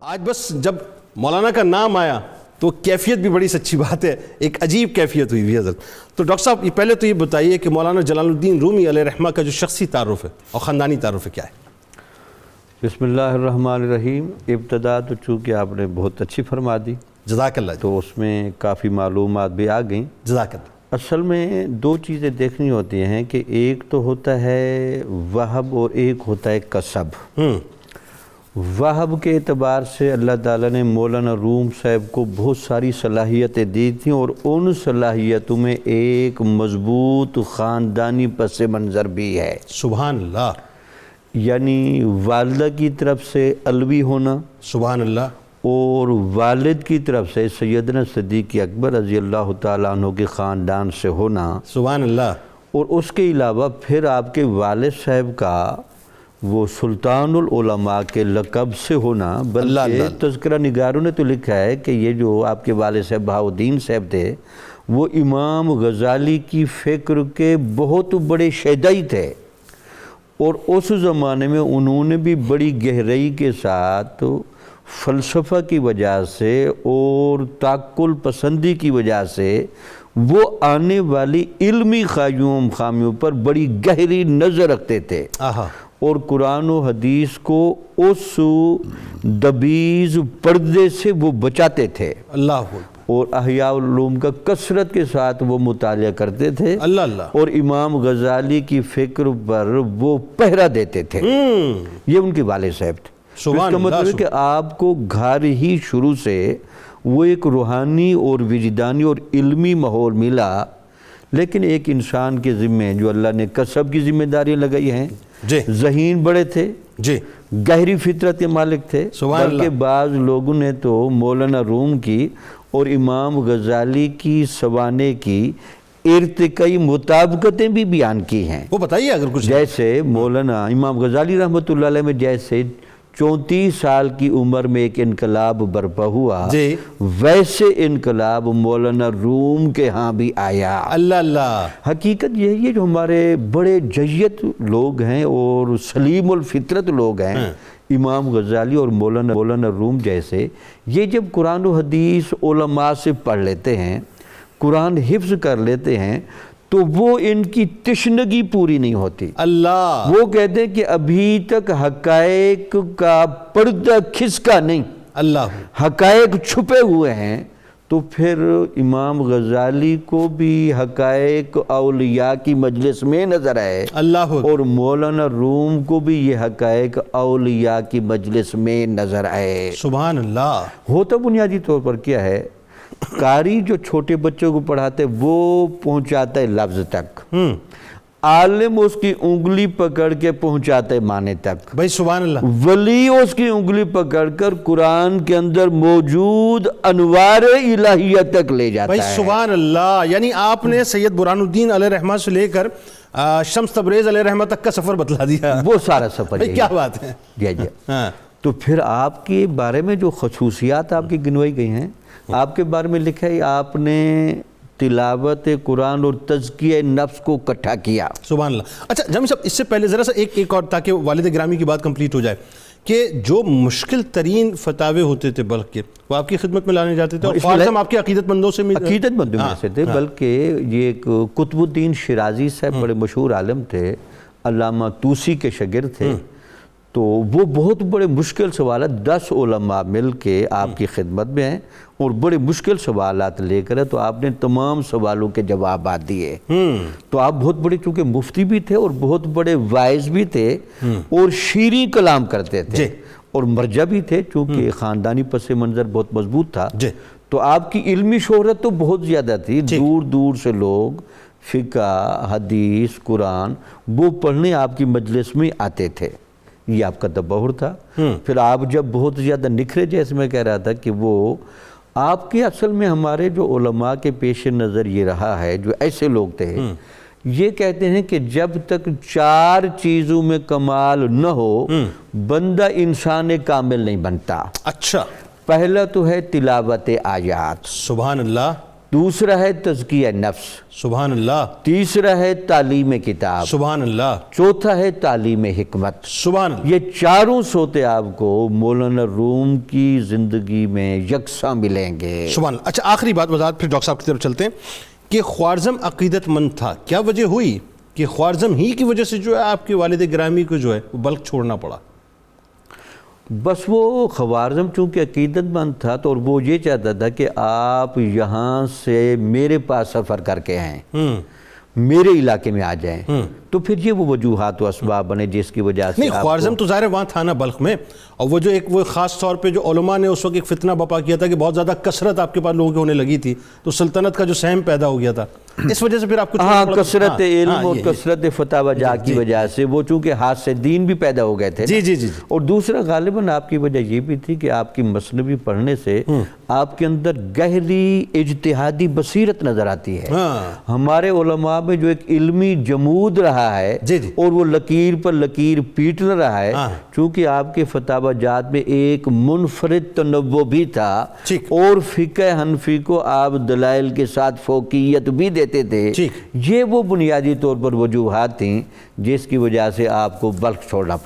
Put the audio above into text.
آج بس جب مولانا کا نام آیا تو کیفیت بھی بڑی سچی بات ہے، ایک عجیب کیفیت ہوئی ہوئی حضرت۔ تو ڈاکٹر صاحب پہلے تو یہ بتائیے کہ مولانا جلال الدین رومی علیہ رحمہ کا جو شخصی تعارف ہے اور خاندانی تعارف ہے کیا ہے؟ بسم اللہ الرحمن الرحیم۔ ابتدا تو چونکہ آپ نے بہت اچھی فرما دی، جزاک اللہ۔ تو اس میں کافی معلومات بھی آ گئیں۔ جزاک اللہ۔ اصل میں دو چیزیں دیکھنی ہوتی ہیں کہ ایک تو ہوتا ہے وہب اور ایک ہوتا ہے کسب۔ وہب کے اعتبار سے اللہ تعالیٰ نے مولانا روم صاحب کو بہت ساری صلاحیتیں دی تھیں، اور ان صلاحیتوں میں ایک مضبوط خاندانی پس منظر بھی ہے۔ سبحان اللہ۔ یعنی والدہ کی طرف سے علوی ہونا، سبحان اللہ۔ اور والد کی طرف سے سیدنا صدیق اکبر رضی اللہ تعالیٰ عنہ کے خاندان سے ہونا، سبحان اللہ۔ اور اس کے علاوہ پھر آپ کے والد صاحب کا وہ سلطان العلماء کے لقب سے ہونا۔ بلکہ تذکرہ نگاروں نے تو لکھا ہے کہ یہ جو آپ کے والد صاحب بہاؤالدین صاحب تھے وہ امام غزالی کی فکر کے بہت بڑے شیدائی تھے، اور اس زمانے میں انہوں نے بھی بڑی گہرائی کے ساتھ فلسفہ کی وجہ سے اور تعقل پسندی کی وجہ سے وہ آنے والی علمی خامیوں پر بڑی گہری نظر رکھتے تھے، اور قرآن و حدیث کو اس دبیز پردے سے وہ بچاتے تھے۔ اللہ۔ اور احیاء العلوم کا کثرت کے ساتھ وہ مطالعہ کرتے تھے، اور امام غزالی کی فکر پر وہ پہرا دیتے تھے۔ یہ ان کے والد صاحب تھے۔ اس کا مطلب ہے کہ آپ کو گھر ہی شروع سے وہ ایک روحانی اور وجدانی اور علمی ماحول ملا، لیکن ایک انسان کے ذمہ جو اللہ نے کسب کی ذمہ داری لگائی ہیں، ذہین بڑے تھے، گہری فطرت کے مالک تھے، بلکہ بعض لوگوں نے تو مولانا روم کی اور امام غزالی کی سوانے کی ارتقائی مطابقتیں بھی بیان کی ہیں۔ وہ بتائیے اگر کچھ۔ جیسے مولانا امام غزالی رحمۃ اللہ علیہ میں جیسے 34 سال کی عمر میں ایک انقلاب برپا ہوا، ویسے انقلاب مولانا روم کے ہاں بھی آیا۔ اللہ اللہ۔ حقیقت یہی ہے جو ہمارے بڑے جیت لوگ ہیں اور سلیم الفطرت لوگ ہیں، امام غزالی اور مولانا روم جیسے، یہ جب قرآن و حدیث علماء سے پڑھ لیتے ہیں، قرآن حفظ کر لیتے ہیں، تو وہ ان کی تشنگی پوری نہیں ہوتی۔ اللہ۔ وہ کہتے ہیں کہ ابھی تک حقائق کا پردہ کھسکا نہیں، اللہ، حقائق چھپے ہوئے ہیں۔ تو پھر امام غزالی کو بھی حقائق اولیاء کی مجلس میں نظر آئے، اللہ، اور مولانا روم کو بھی یہ حقائق اولیاء کی مجلس میں نظر آئے۔ سبحان اللہ۔ ہوتا بنیادی طور پر کیا ہے، قاری جو چھوٹے بچوں کو پڑھاتے وہ پہنچاتا ہے لفظ تک، عالم اس کی انگلی پکڑ کے پہنچاتا ہے معنی تک، بھائی سبحان اللہ، ولی اس کی انگلی پکڑ کر قرآن کے اندر موجود انوار الہیہ تک لے جاتا ہے، بھائی سبحان اللہ۔ یعنی آپ نے سید برہان الدین علیہ رحمہ سے لے کر شمس تبریز علیہ رحمہ تک کا سفر بتلا دیا۔ وہ سارا سفر، کیا بات ہے۔ جی۔ تو پھر آپ کے بارے میں جو خصوصیات آپ کی گنوائی گئی ہیں، آپ کے بارے میں لکھا ہے آپ نے تلاوت قرآن اور تزکیہ نفس کو اکٹھا کیا۔ سبحان اللہ۔ اچھا جامی صاحب، اس سے پہلے ذرا سا ایک اور تاکہ والد گرامی کی بات کمپلیٹ ہو جائے، کہ جو مشکل ترین فتاوے ہوتے تھے بلخ کے، وہ آپ کی خدمت میں لانے جاتے تھے، اور خاصم آپ کے عقیدت مندوں سے تھے۔ بلکہ یہ ایک قطب الدین شیرازی صاحب بڑے مشہور عالم تھے، علامہ طوسی کے شاگرد تھے، تو وہ بہت بڑے مشکل سوالات 10 علماء مل کے آپ کی خدمت میں ہیں، اور بڑے مشکل سوالات لے کر تو آپ نے تمام سوالوں کے جوابات دیے۔ تو آپ بہت بڑے چونکہ مفتی بھی تھے اور بہت بڑے وائز بھی تھے، اور شیریں کلام کرتے تھے، اور مرجع بھی تھے، چونکہ خاندانی پس منظر بہت مضبوط تھا۔ تو آپ کی علمی شہرت تو بہت زیادہ تھی، دور دور سے لوگ فقہ، حدیث، قرآن وہ پڑھنے آپ کی مجلس میں آتے تھے۔ یہ آپ کا تبہر تھا۔ پھر آپ جب بہت زیادہ نکھرے، جیسے میں کہہ رہا تھا کہ وہ آپ کے اصل میں ہمارے جو علماء کے پیش نظر یہ رہا ہے، جو ایسے لوگ تھے، یہ کہتے ہیں کہ جب تک 4 چیزوں میں کمال نہ ہو بندہ انسان کامل نہیں بنتا۔ اچھا۔ پہلا تو ہے تلاوت آیات، سبحان اللہ، دوسرا ہے تزکیہ نفس، سبحان اللہ، تیسرا ہے تعلیم کتاب، سبحان اللہ، چوتھا ہے تعلیم حکمت۔ سبحان اللہ۔ یہ چاروں صوتے آپ کو مولانا روم کی زندگی میں یکساں ملیں گے۔ سبحان اللہ۔ اچھا آخری بات وضاحت، پھر ڈاکٹر صاحب کی طرف چلتے ہیں کہ خوارزم عقیدت مند تھا، کیا وجہ ہوئی کہ خوارزم ہی کی وجہ سے جو ہے آپ کے والد گرامی کو جو ہے وہ بلخ چھوڑنا پڑا؟ بس وہ خوارزم چونکہ عقیدت مند تھا تو اور وہ یہ چاہتا تھا کہ آپ یہاں سے میرے پاس سفر کر کے آئیں، میرے علاقے میں آ جائیں، تو پھر یہ وہ وجوہات و اسباب بنے جس کی وجہ سے نہیں، خوارزم تو ظاہر ہے وہاں تھا نا بلخ میں، اور وہ جو ایک وہ خاص طور پہ جو علماء نے اس وقت ایک فتنہ بپا کیا تھا کہ بہت زیادہ کثرت آپ کے پاس لوگوں کی ہونے لگی تھی، تو سلطنت کا جو سہم پیدا ہو گیا تھا، اس وجہ سے پھر آپ کو ہاں کثرت علم اور کثرت فتاوی جا کی وجہ سے وہ چونکہ ہاتھ سے دین بھی پیدا ہو گئے تھے، جی جی جی، اور دوسرا غالباً آپ کی وجہ یہ بھی تھی کہ آپ کی مثنوی پڑھنے سے آپ کے اندر گہری اجتہادی بصیرت نظر آتی ہے۔ ہمارے علماء میں جو ایک علمی جمود رہا ہے اور وہ لکیر پر لکیر پیٹ نہ رہا ہے، چونکہ آپ کے فتاوی جات میں ایک منفرد تنوع بھی تھا اور فقہ حنفی کو آپ دلائل کے ساتھ فوقیت بھی دیتے تھے، یہ وہ بنیادی طور پر وجوہات تھیں جس کی وجہ سے آپ کو بلخ چھوڑنا پڑا۔